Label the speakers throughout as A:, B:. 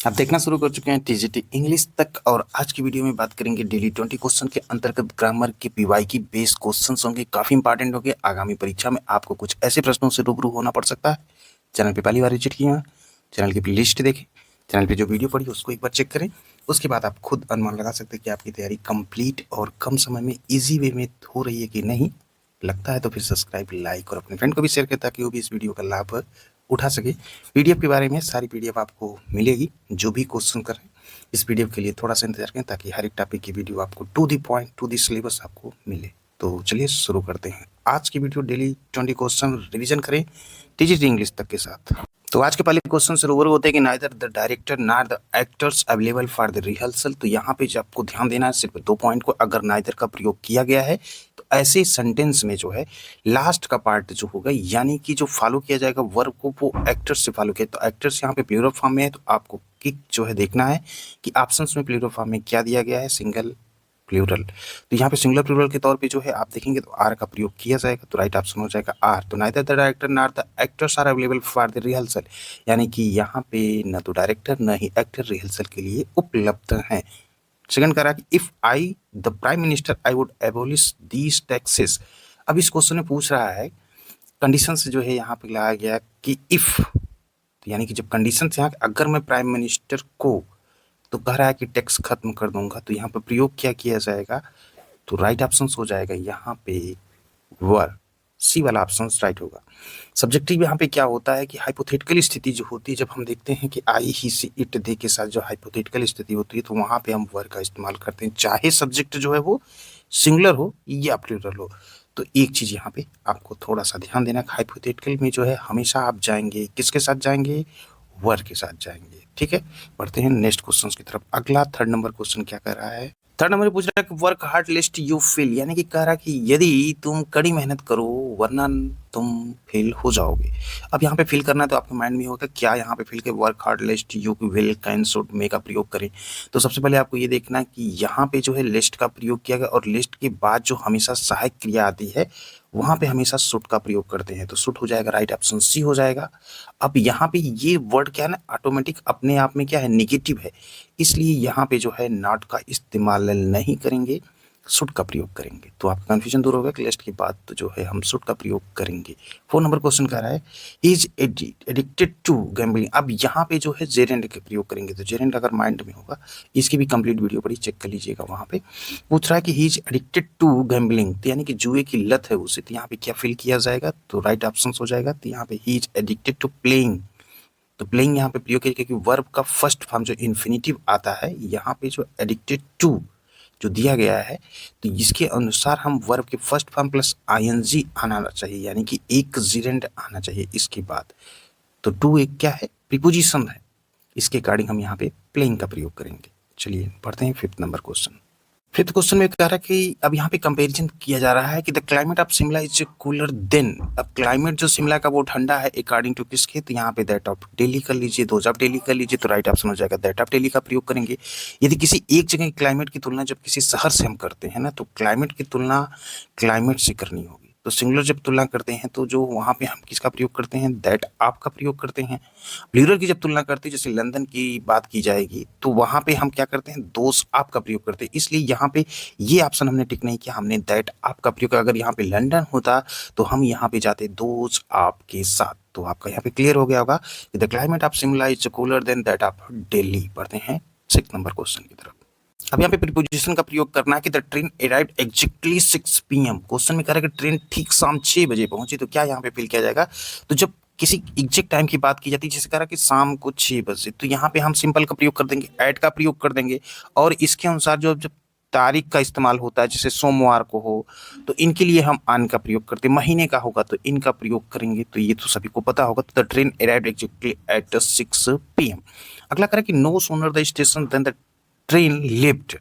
A: आप देखना शुरू कर चुके हैं टीजीटी इंग्लिश तक और आज की वीडियो में बात करेंगे डेली 20 क्वेश्चन के अंतर्गत ग्रामर के पीवाईक्यू की बेस्ड क्वेश्चंस होंगे। काफी इंपॉर्टेंट होंगे। आगामी परीक्षा में आपको कुछ ऐसे प्रश्नों से रूबरू होना पड़ सकता है। चैनल पे पहली बार विजिट किए हैं, चैनल की प्लेलिस्ट देखें, चैनल पे जो वीडियो पड़ी उसको एक बार चेक करें। उसके बाद आप खुद अनुमान लगा सकते हैं कि आपकी तैयारी कंप्लीट और कम समय में ईजी वे में हो रही है कि नहीं। लगता है तो फिर सब्सक्राइब, लाइक और अपने फ्रेंड को भी शेयर करें ताकि वो भी इस वीडियो का लाभ उठा सके। पीडीएफ के बारे में सारी पीडीएफ आपको मिलेगी। जो भी क्वेश्चन कर रहे हैं इस पीडीएफ के लिए थोड़ा सा इंतजार करें ताकि हर एक टॉपिक की वीडियो आपको to the point to the syllabus आपको मिले। तो चलिए शुरू करते हैं आज की वीडियो। डेली 20 क्वेश्चन रिवीजन करें टीजीटी इंग्लिश तक के साथ। तो आज के पहले क्वेश्चन से रूबरू होते हैं कि neither the director nor the actors available for the rehearsal. तो यहाँ पे जो आपको ध्यान देना है सिर्फ 2 पॉइंट को। अगर नाइदर का प्रयोग किया गया है तो ऐसे सेंटेंस में जो है लास्ट का पार्ट जो होगा यानी कि जो फॉलो किया जाएगा वर्ब को वो एक्टर्स से फॉलो किया। तो एक्टर्स यहाँ पे प्लूरल फॉर्म में है तो आपको किक जो है देखना है कि ऑप्शंस में प्लूरल फॉर्म में क्या दिया गया है, सिंगल प्लूरल। तो यहाँ पे सिंगुलर प्लूरल के तौर पे जो है आप देखेंगे तो आर का प्रयोग किया जाएगा तो राइट ऑप्शन हो जाएगा आर। तो neither the director nor the actors are available for the rehearsal, यानी कि यहाँ पे न तो डायरेक्टर न ही एक्टर रिहर्सल के लिए उपलब्ध हैं। सेकंड कह रहा है कि if I the prime minister I would abolish these taxes. अब इस क्वेश्चन में पूछ रहा है कंडीशन से जो है यहाँ पे लाया गया कि इफ, तो यानी कि जब कंडीशन से यहाँ अगर मैं प्राइम मिनिस्टर को, तो कह रहा है कि टैक्स खत्म कर दूंगा तो यहाँ पर प्रयोग क्या किया जाएगा। तो राइट ऑप्शन हो जाएगा यहाँ पे वर, सी वाला ऑप्शन राइट होगा। सब्जेक्टिव यहाँ पे क्या होता है कि हाइपोथेटिकल स्थिति जो होती है जब हम देखते हैं कि आई ही सी इट दे के साथ जो हाइपोथेटिकल स्थिति होती है तो वहाँ पे हम वर का इस्तेमाल करते हैं, चाहे सब्जेक्ट जो है वो सिंगुलर हो या प्लूरल हो। तो एक चीज़ यहाँ पे आपको थोड़ा सा ध्यान देना, हाइपोथेटिकल में जो है हमेशा आप जाएंगे किसके साथ जाएंगे, वर के साथ जाएंगे। ठीक है, बढ़ते हैं नेक्स्ट क्वेश्चन की तरफ। अगला थर्ड नंबर क्वेश्चन क्या कर रहा है, थर्ड नंबर पूछ रहा है कि work hard list you fail, यानी कि कह रहा है कि यदि तुम कड़ी मेहनत करो वरना तुम फेल हो जाओगे। अब यहाँ पे फिल करना है तो आपके माइंड में होगा क्या यहाँ पे फिल के work hard list you will can should may का प्रयोग करें। तो सबसे पहले आपको ये देखना है कि यहाँ पे जो है लिस्ट का प्रयोग किया गया और लिस्ट के बाद जो हमेशा सहायक क्रिया आती है वहाँ पे हमेशा शुड का प्रयोग करते हैं तो शुड हो जाएगा, राइट ऑप्शन सी हो जाएगा। अब यहाँ पे ये वर्ड क्या है ना ऑटोमेटिक अपने आप में क्या है नेगेटिव है, इसलिए यहाँ पे जो है नॉट का इस्तेमाल नहीं करेंगे, शुड का प्रयोग करेंगे। तो आपका कंफ्यूजन दूर होगा कि लिस्ट के बाद तो जो है हम शुड का प्रयोग करेंगे। 4 नंबर क्वेश्चन कह रहा है इज एडिक्टेड टू गैम्बलिंग। अब यहाँ पे जो है जेरेंड का प्रयोग करेंगे तो जेरेंड अगर माइंड में होगा, इसकी भी कंप्लीट वीडियो पड़ी चेक कर लीजिएगा। वहाँ पे पूछ रहा है कि he is addicted to gambling, तो यानी कि जुए की लत है उसे, तो यहाँ पे क्या फिल किया जाएगा, तो राइट ऑप्शन हो जाएगा। तो यहाँ पे he is addicted to playing, तो प्लेइंग यहाँ पे प्रयोग किया क्योंकि वर्ब का फर्स्ट फॉर्म जो इन्फिनिटिव आता है यहाँ पे जो एडिक्टेड टू जो दिया गया है तो इसके अनुसार हम वर्ब के फर्स्ट फॉर्म प्लस आईएनजी आना चाहिए, यानी कि एक जीरेंड आना चाहिए इसके बाद। तो टू एक क्या है, प्रीपोजिशन है, इसके अकॉर्डिंग हम यहाँ पे प्लेइंग का प्रयोग करेंगे। चलिए पढ़ते हैं 5th number question. 5th question में कह रहा है कि अब यहाँ पे कंपैरिजन किया जा रहा है कि the climate of Shimla is cooler than. अब क्लाइमेट जो शिमला का वो ठंडा है अकॉर्डिंग टू किसके, तो यहाँ पे दैट ऑफ दिल्ली कर लीजिए, दोज ऑफ दिल्ली कर लीजिए, तो राइट ऑप्शन हो जाएगा दैट ऑफ दिल्ली का प्रयोग करेंगे। यदि किसी एक जगह की क्लाइमेट की तुलना जब किसी शहर से हम करते हैं ना तो क्लाइमेट की तुलना क्लाइमेट से करनी होगी। तो सिंगुलर जब तुलना करते हैं तो जो वहाँ पे हम किसका प्रयोग करते हैं, दैट आप का प्रयोग करते हैं। प्लूरल की जब तुलना करते हैं जैसे लंदन की बात की जाएगी तो वहाँ पे हम क्या करते हैं, दोस आप का प्रयोग करते हैं। इसलिए यहाँ पे ये ऑप्शन हमने टिक नहीं किया, हमने दैट आप का प्रयोग। अगर यहाँ पे लंदन होता तो हम यहाँ पे जाते दोस आप के साथ। तो आपका यहाँ पे क्लियर हो गया होगा कि the climate of Shimla is cooler than that of Delhi. पढ़ते हैं 6 नंबर क्वेश्चन की तरफ। अब यहाँ पे प्रीपोजिशन का प्रयोग करना है कि the train arrived exactly 6 PM। Question में कह रहा है कि ट्रेन ठीक शाम 6 बजे पहुंची, तो क्या यहाँ पे फिल किया जाएगा, तो जब किसी एग्जैक्ट टाइम की बात की जाती है जैसे कह रहा है कि शाम को 6 बजे, तो यहाँ पे हम सिंपल का प्रयोग कर देंगे, एट का प्रयोग कर देंगे और इसके अनुसार जो जब तारीख का इस्तेमाल होता है जैसे सोमवार को हो तो इनके लिए हम आन का प्रयोग करते हैं, महीने का होगा तो इनका प्रयोग करेंगे। तो ये तो सभी को पता होगा। तो the train arrived exactly at 6 PM। अगला कह रहा है कि no sooner the station than the train left.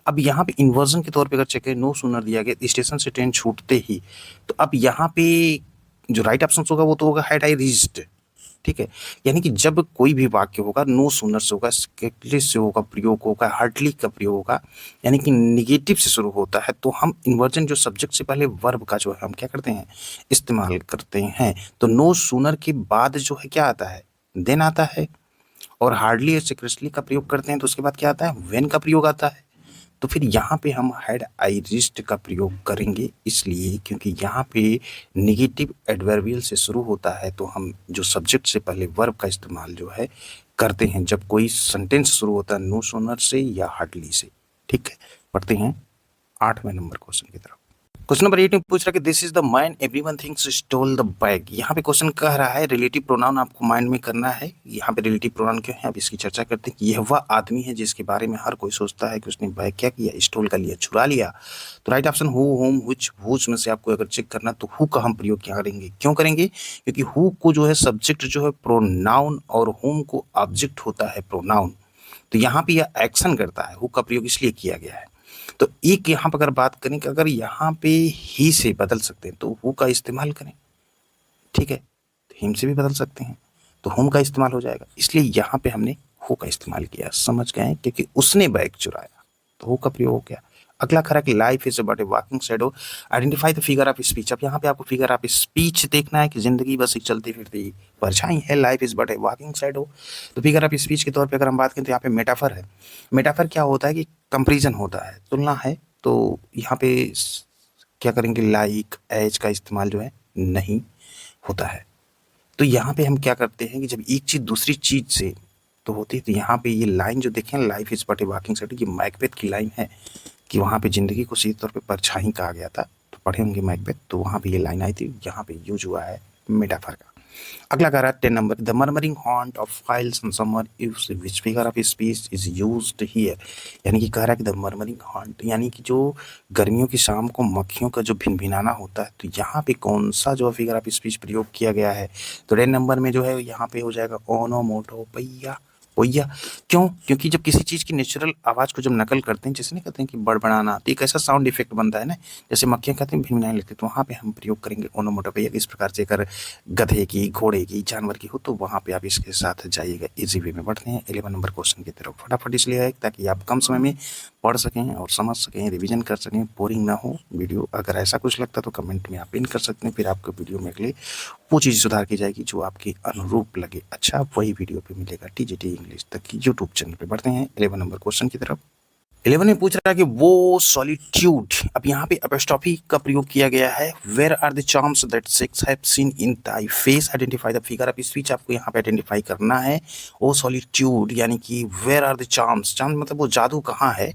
A: अब यहाँ पे इन्वर्जन के तौर पे अगर चेक करें नो सूनर दिया गया स्टेशन से ट्रेन छूटते ही, तो अब यहाँ पे जो राइट ऑप्शन होगा वो तो होगा हैड आई रीच्ड। ठीक है, यानी कि जब कोई भी वाक्य होगा नो सूनर से होगा, स्केटली से होगा, प्रयोग होगा, हार्डली का प्रयोग होगा, यानी कि निगेटिव से शुरू होता है तो हम इन्वर्जन जो सब्जेक्ट से पहले वर्ब का जो है हम क्या करते हैं इस्तेमाल करते हैं। तो नो सूनर के बाद जो है क्या आता है, देन आता है। और हार्डली या स्कैर्सली का प्रयोग करते हैं तो उसके बाद क्या आता है, व्हेन का प्रयोग आता है। तो फिर यहाँ पे हम हैड आई रिस्ड का प्रयोग करेंगे, इसलिए क्योंकि यहाँ पे नेगेटिव एडवर्बियल से शुरू होता है, तो हम जो सब्जेक्ट से पहले वर्ब का इस्तेमाल जो है करते हैं जब कोई सेंटेंस शुरू होता है नो सोनर से या हार्डली से। ठीक है, पढ़ते हैं 8वें नंबर क्वेश्चन की तरफ। क्वेश्चन नंबर 8 में पूछ रहा है कि this is the man everyone thinks stole the bag. यहाँ पे क्वेश्चन कह रहा है रिलेटिव प्रोनाउन आपको माइंड में करना है। यहाँ पे रिलेटिव प्रोनाउन क्यों है, अब इसकी चर्चा करते हैं कि यह वह आदमी है जिसके बारे में हर कोई सोचता है कि उसने बैग क्या किया, स्टोल कर लिया, चुरा लिया। तो right option who, whom, which, whose में से आपको अगर चेक करना तो हु का हम प्रयोग क्या करेंगे, क्यों करेंगे, क्योंकि हु को जो है सब्जेक्ट जो है प्रोनाउन और होम को ऑब्जेक्ट होता है प्रोनाउन। तो यहाँ पे यह एक्शन करता है, हु का प्रयोग इसलिए किया गया है। तो एक यहाँ पर अगर बात करें कि अगर यहाँ पे ही से बदल सकते हैं तो हु का इस्तेमाल करें। ठीक है, तो हिम से भी बदल सकते हैं तो होम का इस्तेमाल हो जाएगा, इसलिए यहाँ पे हमने हु का इस्तेमाल किया। समझ गए, क्योंकि उसने बैग चुराया तो हु का प्रयोग हो गया। अगला खरा कि life is but A walking shadow, identify the figure of speech. अब यहाँ पे आपको फिगर ऑफ स्पीच देखना है कि जिंदगी बस एक चलती फिरती परछाई है, life is but A walking shadow. तो फिगर ऑफ स्पीच के तौर पे अगर हम बात करें तो यहाँ पे मेटाफर है। मेटाफर क्या होता है कि कंपेरिजन होता है, तुलना है। तो यहाँ पे क्या करेंगे, लाइक एज का इस्तेमाल जो है नहीं होता है। तो यहाँ पे हम क्या करते हैं कि जब एक चीज़ दूसरी चीज़ से तो होती है, तो यहाँ पे ये लाइन जो देखें, life is but A walking shadow, ये मैकबेथ की लाइन है कि वहाँ पे ज़िंदगी को सीधे तौर पे परछाई कहा गया था। तो पढ़े होंगे मैकबेथ, तो वहाँ पे ये लाइन आई थी, यहाँ पे यूज हुआ है मेटाफर का। अगला कह रहा है 10 number, the murmuring haunt of files in summer is which figure of speech is used here. यानी कि कह रहा है कि द मर्मरिंग हॉन्ट यानी कि जो गर्मियों की शाम को मक्खियों का जो भिनभिनाना होता है, तो यहाँ पे कौन सा जो फिगर ऑफ स्पीच प्रयोग किया गया है। तो 10 नंबर में जो है यहाँ पे हो जाएगा ओनोमोटोपैया, ओया। क्यों, क्योंकि जब किसी चीज़ की नेचुरल आवाज़ को जब नकल करते हैं, जैसे नहीं कहते हैं कि बड़बड़ाना, तो एक ऐसा साउंड इफेक्ट बनता है ना, जैसे मक्खियाँ कहते हैं भिनभिनाने लगती है, तो वहाँ पे हम प्रयोग करेंगे ओनोमोटोपैया। इस प्रकार से अगर गधे की, घोड़े की, जानवर की हो तो वहाँ पे आप इसके साथ जाइएगा। इजी वे में बढ़ते हैं 11 नंबर क्वेश्चन की तरफ। फटाफट इसलिए है ताकि आप कम समय में पढ़ सकें और समझ सकें, रिवीजन कर सकें, बोरिंग ना हो वीडियो। अगर ऐसा कुछ लगता तो कमेंट में आप पिन कर सकते हैं, फिर आपको वीडियो में अगले वो चीज़ सुधार की जाएगी जो आपके अनुरूप लगे। अच्छा, वही वीडियो पे मिलेगा टीजीटी इंग्लिश तक की यूट्यूब चैनल पे। बढ़ते हैं 11 नंबर क्वेश्चन की तरफ। 11 में पूछ रहा है कि वो सॉलिट्यूड, अब यहाँ पे एपोस्ट्रोफी का प्रयोग किया गया है। Where are the charms that सेक्स have seen in thy face, identify the figure of speech. आपको यहाँ पे आइडेंटिफाई करना है वो सॉलिट्यूड, यानी कि where are the charms, charm मतलब वो जादू कहाँ है,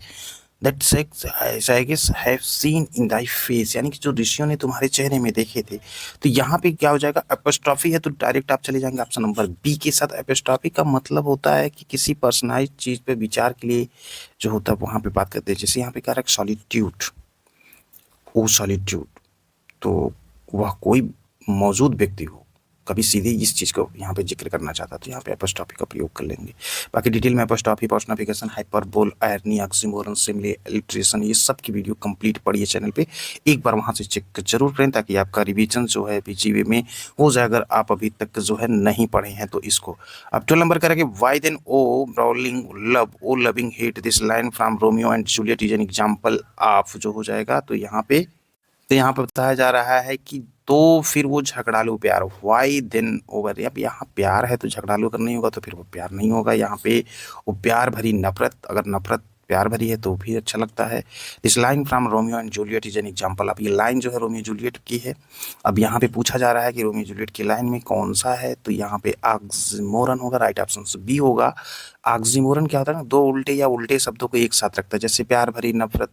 A: दैट सेक्स have seen in thy face, यानी कि जो ऋषियों ने तुम्हारे चेहरे में देखे थे। तो यहाँ पे क्या हो जाएगा, एपोस्ट्रोफी है तो डायरेक्ट आप चले जाएंगे ऑप्शन नंबर बी के साथ। एपोस्ट्रोफी का मतलब होता है कि किसी पर्सनलाइज चीज़ पे विचार के लिए जो होता है वहाँ पे बात करते हैं। जैसे यहाँ पे कह रहा है सॉलिट्यूड, ओ सॉलिट्यूड, तो वह कोई मौजूद व्यक्ति हो, कभी सीधे इस चीज़ को यहाँ पे जिक्र करना चाहता तो यहाँ पे एपोस्ट्रोफी का प्रयोग कर लेंगे। बाकी डिटेल में apostrophe, personification, hyperbole, irony, oxymoron, simile, alliteration, ये सब की वीडियो कंप्लीट पढ़िए चैनल पे। एक बार वहाँ से चेक जरूर करें ताकि आपका रिवीजन जो है बीजीवे में हो जाए, अगर आप अभी तक जो है नहीं पढ़े हैं तो इसको। अब 12 नंबर करेंगे, why then O brawling love, O loving hate, this line from Romeo and Juliet is an example of, जो हो जाएगा तो यहाँ पे बताया जा रहा है कि तो फिर वो झगड़ालू प्यार, वाई देन ओवर। अब यहाँ प्यार है तो झगड़ालू अगर नहीं होगा तो फिर वो प्यार नहीं होगा। यहाँ पे वो प्यार भरी नफरत, अगर नफरत प्यार भरी है तो भी अच्छा लगता है। इस line from Romeo and Juliet is an example. अब ये लाइन जो है रोमियो जूलियट की है। अब यहाँ पे पूछा जा रहा है कि रोमियो जूलियट की लाइन में कौन सा है, तो यहाँ पे ऑक्सीमोरन होगा, राइट ऑप्शन बी होगा। ऑक्सीमोरन क्या होता है ना, दो उल्टे या उल्टे शब्दों को एक साथ रखता है, जैसे प्यार भरी नफरत।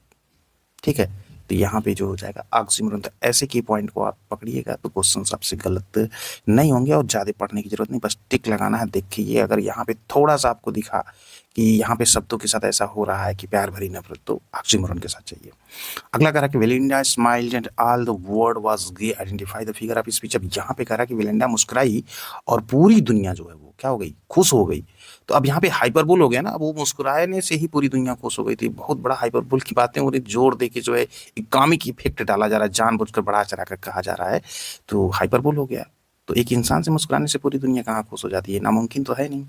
A: ठीक है, तो यहाँ पे जो हो जाएगा ऑक्सीमोरन। तो ऐसे की पॉइंट को आप पकड़िएगा तो क्वेश्चन आपसे गलत नहीं होंगे और ज़्यादा पढ़ने की जरूरत नहीं, बस टिक लगाना है। देखिए अगर यहाँ पे थोड़ा सा आपको दिखा कि यहाँ पे शब्दों के साथ ऐसा हो रहा है कि प्यार भरी नफरत, तो ऑक्सीमोरन के साथ चाहिए। अगला कह रहा है कि Belinda smiled and all the world was gay, identify the figure of speech. अब यहाँ पे कह रहा है कि वेलिंडा मुस्कुराई और पूरी दुनिया जो है वो क्या हो गई, खुश हो गई। तो अब यहाँ पे हाइपरबोल हो गया ना, अब वो मुस्कुराने से ही पूरी दुनिया खुश हो गई थी। बहुत बड़ा हाइपरबोल की बातें और जोर दे के जो है एक कॉमिक इफेक्ट डाला जा रहा है, जानबूझकर बढ़ा चढ़ा कर कहा जा रहा है, तो हाइपरबोल हो गया। तो एक इंसान से मुस्कुराने से पूरी दुनिया कहाँ खुश हो जाती है, नामुमकिन तो है नहीं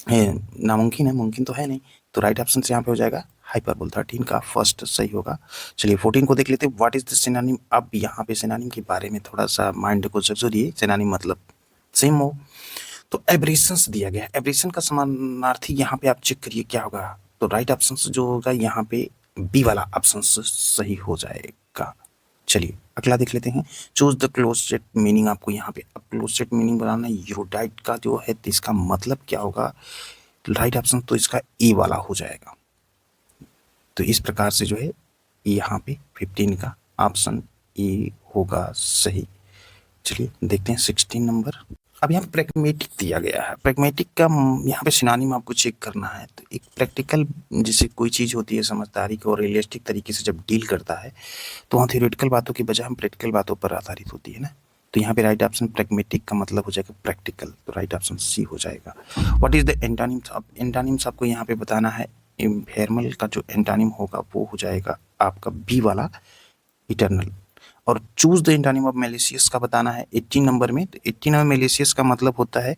A: है, नामुमकिन है, मुमकिन तो है नहीं। तो राइट ऑप्शन से यहाँ पे हो जाएगा हाइपरबोल। 13 का फर्स्ट सही होगा। चलिए 14 को देख लेते हैं, व्हाट इज द सिनोनिम। अब यहाँ पे सिनोनिम के बारे में थोड़ा सा माइंड को जरूरी है, सिनोनिम मतलब सेम हो। तो एब्रेशंस दिया गया है, एब्रेशन का समानार्थी यहाँ पे आप चेक करिए क्या होगा। तो राइट ऑप्शन जो होगा यहाँ पे बी वाला ऑप्शन सही हो जाएगा। चलिए अगला देख लेते हैं। Choose the closet meaning. आपको यहाँ पे क्लोजेट मीनिंग बनाना है। यूरोडाइट का जो है तो इसका मतलब क्या होगा। राइट ऑप्शन तो इसका ए वाला हो जाएगा। तो इस प्रकार से जो है यहाँ पे 15 का ऑप्शन ए होगा सही। चलिए देखते हैं 16 नंबर। अब यहाँ प्रैग्मेटिक दिया गया है। प्रैग्मेटिक का यहाँ पे सिनोनिम आपको चेक करना है। तो एक प्रैक्टिकल जैसे कोई चीज़ होती है समझदारी को और रियलिस्टिक तरीके से जब डील करता है तो वहाँ थ्योरेटिकल बातों की बजाय हम प्रैक्टिकल बातों पर आधारित होती है ना। तो यहाँ पे राइट ऑप्शन प्रैग्मेटिक का मतलब हो जाएगा प्रैक्टिकल। तो राइट ऑप्शन सी हो जाएगा। What is the antonyms. अब एंटोनिम्स आपको यहाँ पे बताना है। इम्फेर्मल का जो एंटोनिम होगा वो हो जाएगा आपका बी वाला इटर्नल। और choose the antonym of malicious का बताना है 18 नंबर में। तो 18 नंबर मैलिशियस का मतलब होता है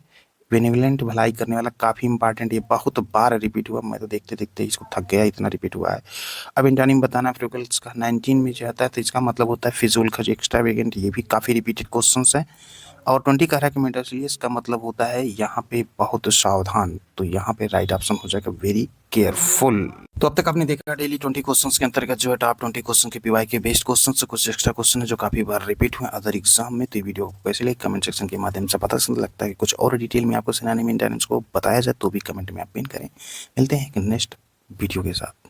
A: बेनिवलेंट, भलाई करने वाला। काफ़ी इंपॉर्टेंट, ये बहुत बार रिपीट हुआ, मैं तो देखते देखते इसको थक गया, इतना रिपीट हुआ है। अब एंटोनिम बताना है फ्रिवल्स का 19 में जो आता है तो इसका मतलब होता है फिजूल खर्च, एक्स्ट्रावेगेंट। ये भी काफ़ी रिपीटेड क्वेश्चन है। और 20 कह रहा है कि मेटासिलियस का मतलब होता है यहाँ पे बहुत सावधान। तो यहाँ पे राइट ऑप्शन हो जाएगा वेरी केयरफुल। तो अब तक आपने देखा डेली 20 क्वेश्चंस के अंतर्गत जो है टॉप 20 क्वेश्चन के पीवाई के बेस्ट क्वेश्चन से कुछ एक्स्ट्रा क्वेश्चन है जो काफी बार रिपीट हुए अदर एग्जाम में। तो ये वीडियो को कैसे लगे कमेंट सेक्शन के माध्यम से पता चल लगता है कि कुछ और डिटेल में आपको सिनोनिम एंटोनिम्स को बताया जाए तो भी कमेंट में आप पिन करें। मिलते हैं नेक्स्ट वीडियो के साथ।